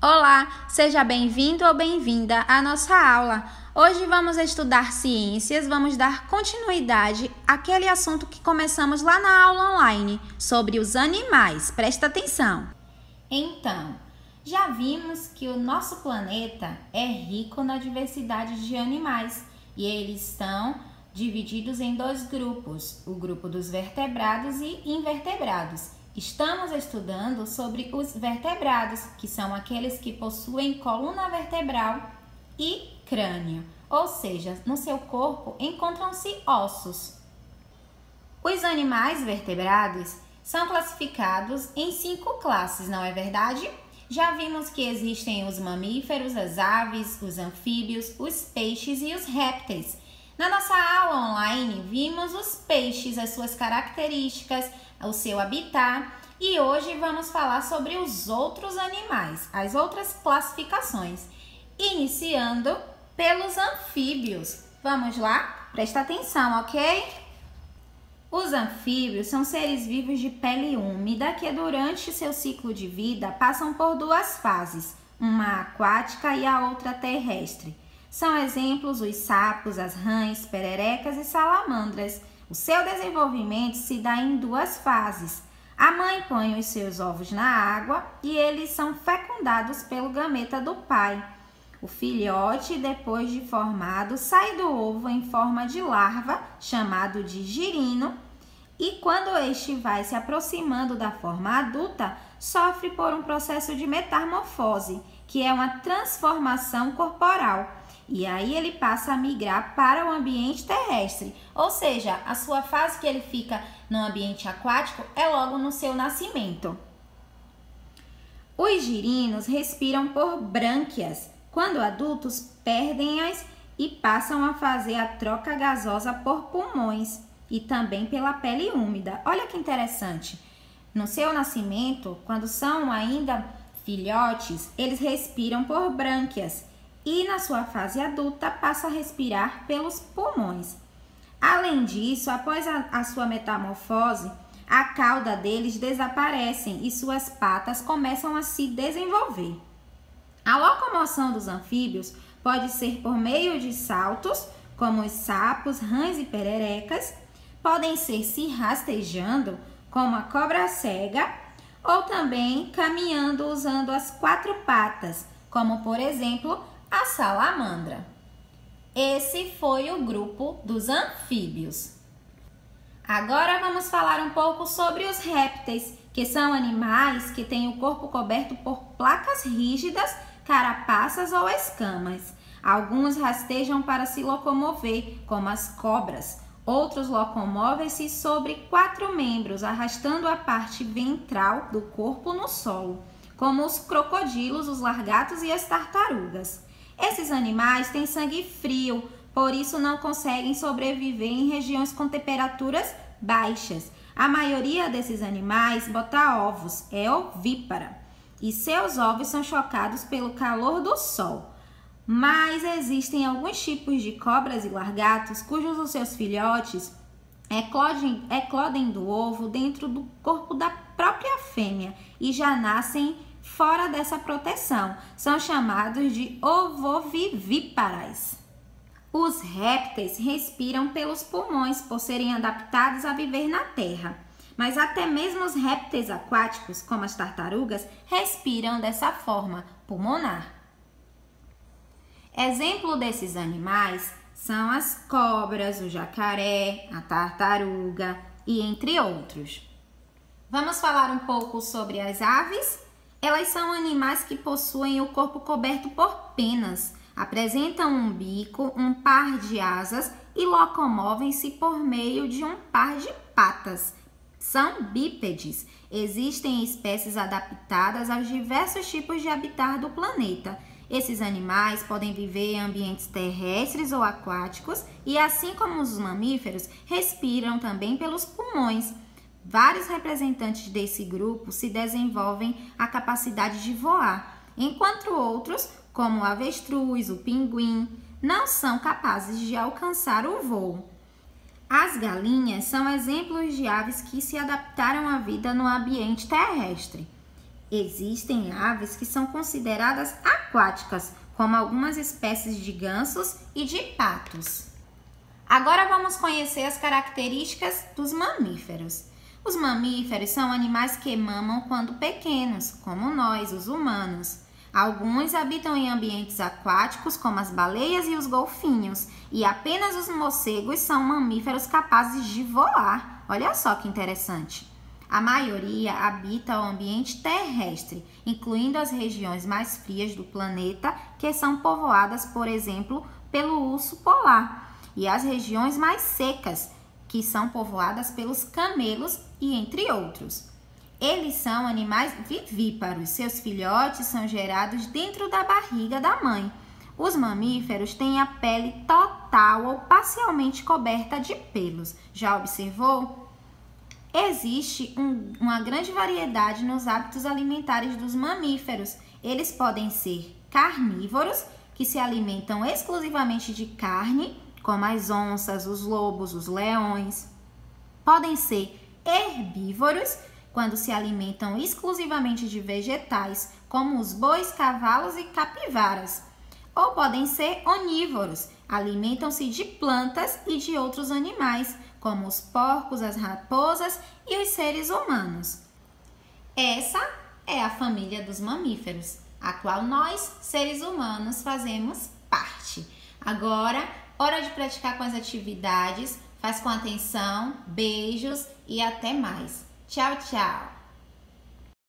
Olá, seja bem-vindo ou bem-vinda à nossa aula. Hoje vamos estudar ciências, vamos dar continuidade àquele assunto que começamos lá na aula online, sobre os animais. Presta atenção. Então, já vimos que o nosso planeta é rico na diversidade de animais e eles estão divididos em dois grupos, o grupo dos vertebrados e invertebrados. Estamos estudando sobre os vertebrados, que são aqueles que possuem coluna vertebral e crânio, ou seja, no seu corpo encontram-se ossos. Os animais vertebrados são classificados em 5 classes, não é verdade? Já vimos que existem os mamíferos, as aves, os anfíbios, os peixes e os répteis. Na nossa aula online, vimos os peixes, as suas características, o seu habitat, e hoje vamos falar sobre os outros animais, as outras classificações, iniciando pelos anfíbios. Vamos lá? Presta atenção, ok? Os anfíbios são seres vivos de pele úmida que durante seu ciclo de vida passam por 2 fases, uma aquática e a outra terrestre. São exemplos os sapos, as rãs, pererecas e salamandras. O seu desenvolvimento se dá em 2 fases. A mãe põe os seus ovos na água e eles são fecundados pelo gameta do pai. O filhote, depois de formado, sai do ovo em forma de larva, chamado de girino, e quando este vai se aproximando da forma adulta, sofre por um processo de metamorfose, que é uma transformação corporal. E aí ele passa a migrar para o ambiente terrestre, ou seja, a sua fase que ele fica no ambiente aquático é logo no seu nascimento. Os girinos respiram por brânquias. Quando adultos, perdem-as e passam a fazer a troca gasosa por pulmões e também pela pele úmida. Olha que interessante. No seu nascimento, quando são ainda filhotes, eles respiram por brânquias. E na sua fase adulta passa a respirar pelos pulmões. Além disso, após a sua metamorfose, a cauda deles desaparece e suas patas começam a se desenvolver. A locomoção dos anfíbios pode ser por meio de saltos, como os sapos, rãs e pererecas, podem ser se rastejando, como a cobra cega, ou também caminhando usando as 4 patas, como por exemplo a salamandra. Esse foi o grupo dos anfíbios. Agora vamos falar um pouco sobre os répteis, que são animais que têm o corpo coberto por placas rígidas, carapaças ou escamas. Alguns rastejam para se locomover, como as cobras. Outros locomovem-se sobre 4 membros, arrastando a parte ventral do corpo no solo, como os crocodilos, os largatos e as tartarugas. Esses animais têm sangue frio, por isso não conseguem sobreviver em regiões com temperaturas baixas. A maioria desses animais bota ovos, é ovípara, e seus ovos são chocados pelo calor do sol. Mas existem alguns tipos de cobras e largatos cujos os seus filhotes eclodem do ovo dentro do corpo da própria fêmea e já nascem fora dessa proteção. São chamados de ovovivíparas. Os répteis respiram pelos pulmões por serem adaptados a viver na terra. Mas até mesmo os répteis aquáticos, como as tartarugas, respiram dessa forma, pulmonar. Exemplo desses animais são as cobras, o jacaré, a tartaruga e entre outros. Vamos falar um pouco sobre as aves? Elas são animais que possuem o corpo coberto por penas, apresentam um bico, um par de asas e locomovem-se por meio de um par de patas. São bípedes. Existem espécies adaptadas aos diversos tipos de habitat do planeta. Esses animais podem viver em ambientes terrestres ou aquáticos e, assim como os mamíferos, respiram também pelos pulmões. Vários representantes desse grupo se desenvolvem a capacidade de voar, enquanto outros, como o avestruz, o pinguim, não são capazes de alcançar o voo. As galinhas são exemplos de aves que se adaptaram à vida no ambiente terrestre. Existem aves que são consideradas aquáticas, como algumas espécies de gansos e de patos. Agora vamos conhecer as características dos mamíferos. Os mamíferos são animais que mamam quando pequenos, como nós, os humanos. Alguns habitam em ambientes aquáticos, como as baleias e os golfinhos, e apenas os morcegos são mamíferos capazes de voar. Olha só que interessante. A maioria habita o ambiente terrestre, incluindo as regiões mais frias do planeta, que são povoadas, por exemplo, pelo urso polar, e as regiões mais secas, que são povoadas pelos camelos e entre outros. Eles são animais vivíparos. Seus filhotes são gerados dentro da barriga da mãe. Os mamíferos têm a pele total ou parcialmente coberta de pelos. Já observou? Existe uma grande variedade nos hábitos alimentares dos mamíferos. Eles podem ser carnívoros, que se alimentam exclusivamente de carne, como as onças, os lobos, os leões. Podem ser herbívoros, quando se alimentam exclusivamente de vegetais, como os bois, cavalos e capivaras. Ou podem ser onívoros, alimentam-se de plantas e de outros animais, como os porcos, as raposas e os seres humanos. Essa é a família dos mamíferos, a qual nós, seres humanos, fazemos parte. Agora, hora de praticar com as atividades. Faz com atenção, beijos e até mais. Tchau, tchau!